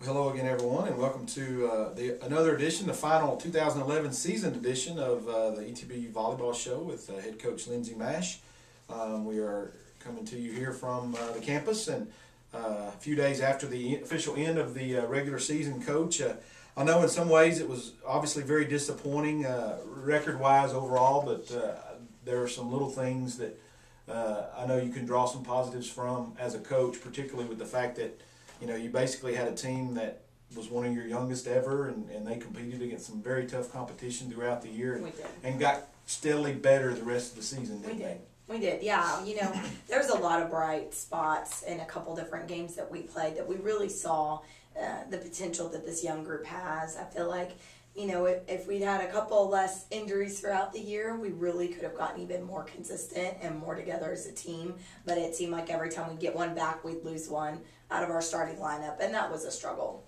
Hello again, everyone, and welcome to another edition, the final 2011 season edition of the ETBU Volleyball Show with head coach Lindsay Mashe. We are coming to you here from the campus, and a few days after the official end of the regular season, Coach. I know in some ways it was obviously very disappointing record-wise overall, but there are some little things that I know you can draw some positives from as a coach, particularly with the fact that you basically had a team that was one of your youngest ever, and they competed against some very tough competition throughout the year and got steadily better the rest of the season, didn't they? We did, yeah. There's a lot of bright spots in a couple different games that we played that we really saw the potential that this young group has. I feel like, if we'd had a couple less injuries throughout the year, we really could have gotten even more consistent and more together as a team. But it seemed like every time we'd get one back, we'd lose one out of our starting lineup, and that was a struggle.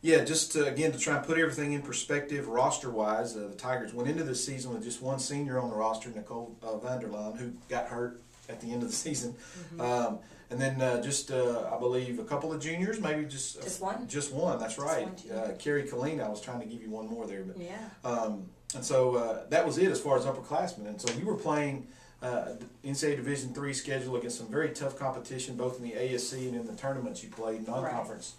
Yeah, just again, to try and put everything in perspective roster-wise, the Tigers went into this season with just one senior on the roster, Nicole Vanderlaan, who got hurt at the end of the season. Mm-hmm. And then I believe, a couple of juniors, maybe just one? Just one, that's right. Carrie Colleen, I was trying to give you one more there. But, yeah. And so that was it as far as upperclassmen. And so you were playing NCAA Division III schedule against some very tough competition, both in the ASC and in the tournaments you played, non-conference,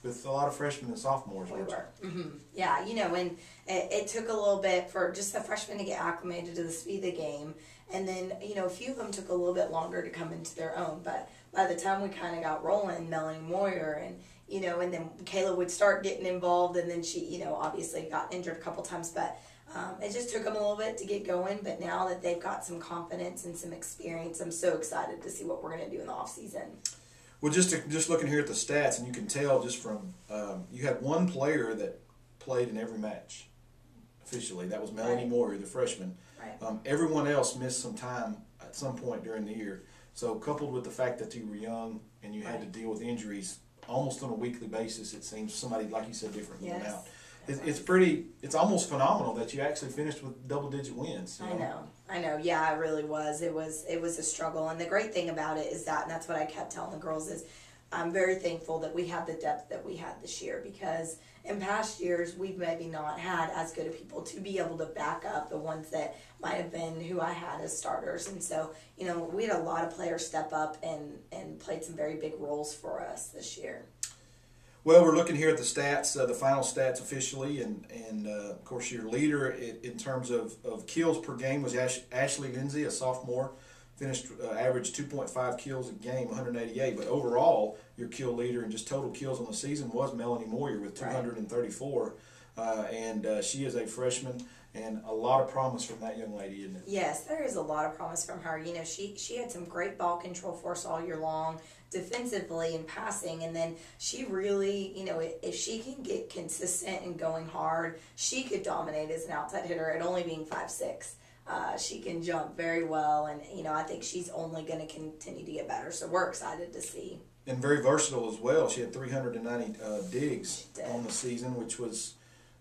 with a lot of freshmen and sophomores. We were. Mm-hmm. Yeah, and it took a little bit for just the freshmen to get acclimated to the speed of the game. And then, a few of them took a little bit longer to come into their own. But by the time we kind of got rolling, Melanie Moyer and then Kayla would start getting involved, and then she, obviously got injured a couple times. But it just took them a little bit to get going. But now that they've got some confidence and some experience, I'm so excited to see what we're going to do in the off season. Well, just looking here at the stats, and you can tell just from you had one player that played in every match officially. That was Melanie Moyer, the freshman. Right. Everyone else missed some time at some point during the year. So coupled with the fact that you were young and you had to deal with injuries almost on a weekly basis, it seems somebody, like you said, different went out. It's almost phenomenal that you actually finished with double-digit wins. I know. Yeah, it really was. It was a struggle, and the great thing about it is that, and that's what I kept telling the girls, is I'm very thankful that we have the depth that we had this year, because in past years we've maybe not had as good of people to be able to back up the ones that might have been who I had as starters. And so, we had a lot of players step up and played some very big roles for us this year. Well, we're looking here at the stats, the final stats officially, and of course your leader in terms of kills per game was Ashley Lindsay, a sophomore, finished averaged 2.5 kills a game, 188. But overall, your kill leader and just total kills on the season was Melanie Moyer with 234, and she is a freshman, and a lot of promise from that young lady, isn't it? Yes, there is a lot of promise from her. She had some great ball control for us all year long, defensively and passing, and then she really, if she can get consistent and going hard, she could dominate as an outside hitter at only being 5'6". She can jump very well, and I think she's only going to continue to get better. So we're excited to see. And very versatile as well. She had 390 digs on the season, which was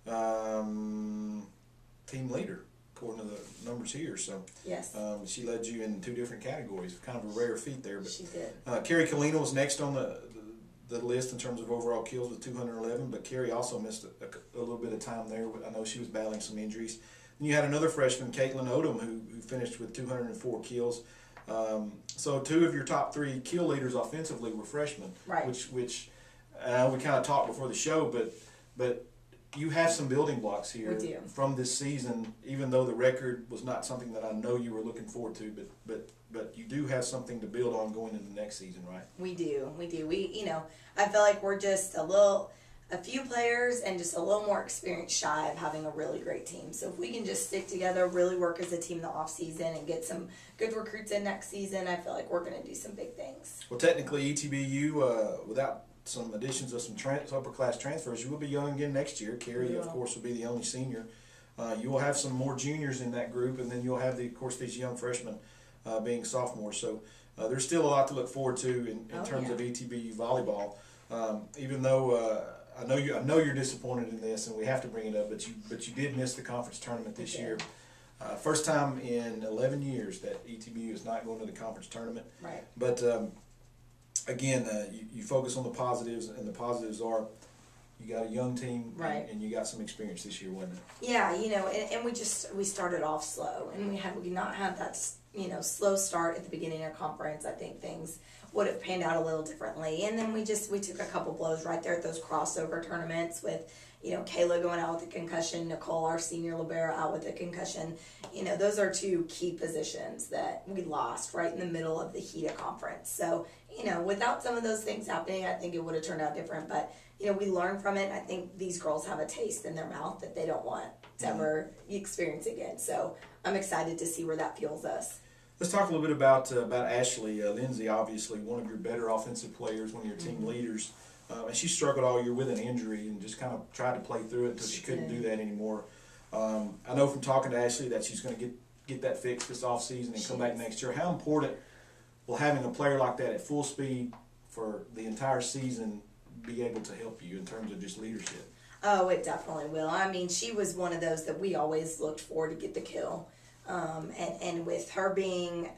team leader according to the numbers here. So yes, she led you in 2 different categories. Kind of a rare feat there. But she did. Carrie Colleen was next on the list in terms of overall kills with 211, but Carrie also missed a little bit of time there. I know she was battling some injuries. And you had another freshman, Caitlin Odom, who finished with 204 kills. So 2 of your top 3 kill leaders offensively were freshmen, right? Which we kind of talked before the show, but you have some building blocks here from this season. Even though the record was not something that I know you were looking forward to, but you do have something to build on going into the next season, right? We do. I feel like we're just a few players and just a little more experience shy of having a really great team. So if we can just stick together, really work as a team in the off season, and get some good recruits in next season, I feel like we're going to do some big things. Well, technically, ETBU, without some additions of some upper class transfers, you will be young again next year. Carrie, of course, will be the only senior. You will have some more juniors in that group, and then you'll have of course, these young freshmen being sophomores. So there's still a lot to look forward to in terms of ETBU volleyball. Even though I know you're disappointed in this, and we have to bring it up, but you did miss the conference tournament this year. First time in 11 years that ETBU is not going to the conference tournament. Right. But again, you focus on the positives, and the positives are you got a young team, right? And you got some experience this year, wasn't it? Yeah, and we started off slow, and we not had that slow start at the beginning of conference. I think things would have panned out a little differently, and then we took a couple blows right there at those crossover tournaments with Kayla going out with a concussion, Nicole, our senior libero, out with a concussion. Those are two key positions that we lost right in the middle of the heat of conference. So without some of those things happening, I think it would have turned out different. But we learned from it, and I think these girls have a taste in their mouth that they don't want to ever experience again. So I'm excited to see where that fuels us. Let's talk a little bit about Ashley Lindsay. Obviously, one of your better offensive players, one of your team leaders, and she struggled all year with an injury and just kind of tried to play through it until she couldn't do that anymore. I know from talking to Ashley that she's going to get that fixed this off season and come back next year. How important will having a player like that at full speed for the entire season be able to help you in terms of just leadership? Oh, it definitely will. I mean, she was one of those that we always looked for to get the kill. And with her being,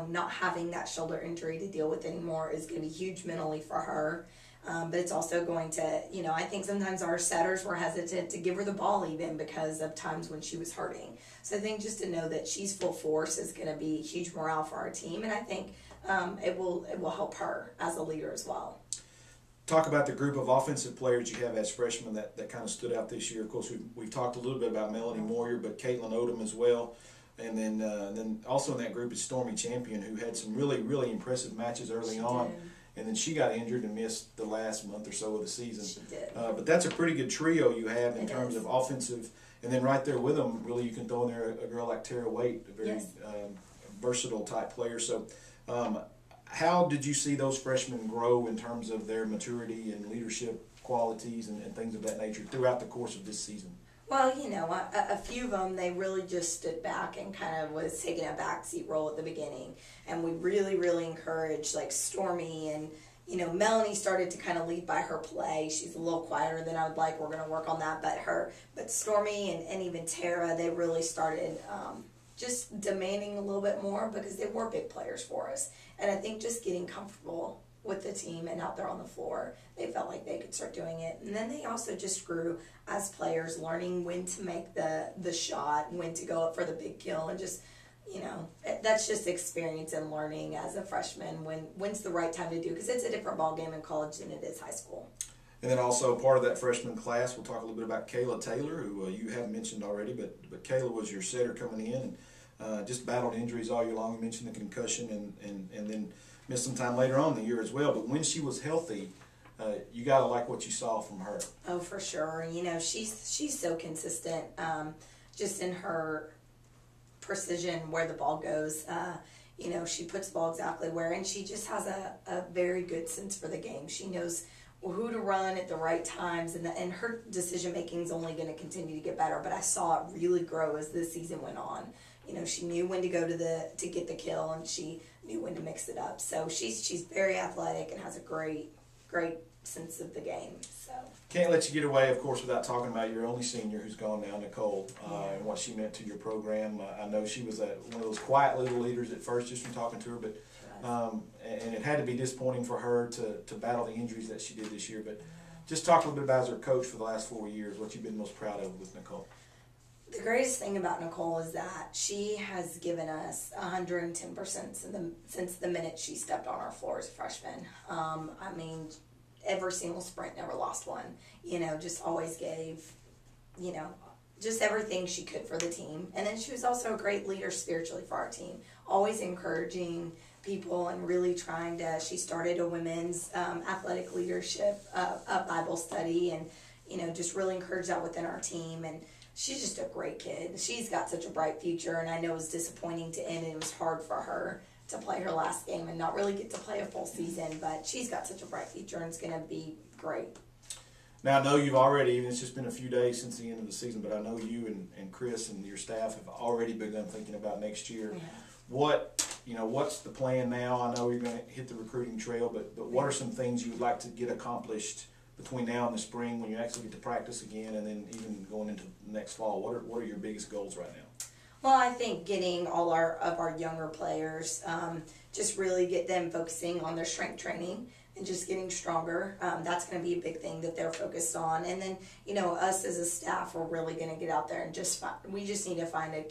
not having that shoulder injury to deal with anymore is going to be huge mentally for her. But it's also going to, I think sometimes our setters were hesitant to give her the ball even because of times when she was hurting. So I think just to know that she's full force is going to be huge morale for our team. And I think it will help her as a leader as well. Talk about the group of offensive players you have as freshmen that kind of stood out this year. Of course, we've talked a little bit about Melanie Moyer, but Caitlin Odom as well. And then also in that group is Stormy Champion, who had some really, really impressive matches early on. And then she got injured and missed the last month or so of the season. She did. But that's a pretty good trio you have in terms of offensive. And then right there with them, really, you can throw in there a girl like Tara Waite, a very versatile type player. So how did you see those freshmen grow in terms of their maturity and leadership qualities and things of that nature throughout the course of this season? Well, a few of them, they really just stood back and kind of was taking a backseat role at the beginning. And we really, really encouraged, like, Stormy and, Melanie started to kind of lead by her play. She's a little quieter than I would like. We're going to work on that. But Stormy and even Tara, they really started just demanding a little bit more because they were big players for us. And I think just getting comfortable with the team and out there on the floor, they felt like they could start doing it. And then they also just grew as players, learning when to make the shot, when to go up for the big kill, and just, that's just experience and learning as a freshman when's the right time to do, because it's a different ball game in college than it is high school. And then also part of that freshman class, we'll talk a little bit about Kayla Taylor, who you haven't mentioned already, but Kayla was your setter coming in and just battled injuries all year long. You mentioned the concussion and then missed some time later on in the year as well. But when she was healthy, you got to like what you saw from her. Oh, for sure. She's so consistent just in her precision where the ball goes. She puts the ball exactly where, and she just has a very good sense for the game. She knows who to run at the right times, and her decision making is only going to continue to get better. But I saw it really grow as the season went on. She knew when to go to get the kill, and she knew when to mix it up. So she's very athletic and has a great sense of the game. So can't let you get away, of course, without talking about your only senior who's gone now, Nicole, and what she meant to your program. I know she was one of those quiet little leaders at first, just from talking to her, but and it had to be disappointing for her to battle the injuries that she did this year. But just talk a little bit about as her coach for the last 4 years, what you've been most proud of with Nicole. The greatest thing about Nicole is that she has given us 110% since the minute she stepped on our floor as a freshman. Every single sprint, never lost one. Just always gave, just everything she could for the team. And then she was also a great leader spiritually for our team, always encouraging people and really trying to, she started a women's athletic leadership, a Bible study, and, just really encouraged that within our team. And she's just a great kid. She's got such a bright future, and I know it was disappointing to end, and it was hard for her to play her last game and not really get to play a full season, but she's got such a bright future, and it's going to be great. Now, I know you've already, even it's just been a few days since the end of the season, but I know you and Chris and your staff have already begun thinking about next year. Yeah. What's the plan now? I know you're going to hit the recruiting trail, but what are some things you would like to get accomplished between now and the spring when you actually get to practice again, and then even going into next fall? What are your biggest goals right now? Well, I think getting all of our younger players, just really get them focusing on their strength training. and just getting stronger. That's going to be a big thing that they're focused on. And then, you know, us as a staff, we're really going to get out there and we just need to find a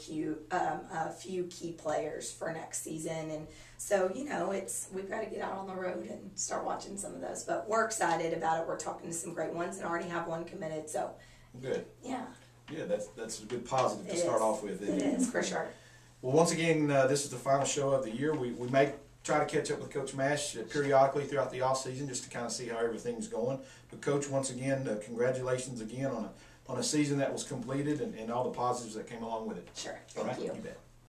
few key players for next season. And so, you know, we've got to get out on the road and start watching some of those. But we're excited about it. We're talking to some great ones and already have one committed. So good. Yeah. Yeah, that's a good positive to start off with. It is, for sure. Well, once again, this is the final show of the year. We may try to catch up with Coach Mashe periodically throughout the off season just to kind of see how everything's going. But Coach, once again, congratulations again on a season that was completed and all the positives that came along with it. Sure. Thank you. You bet.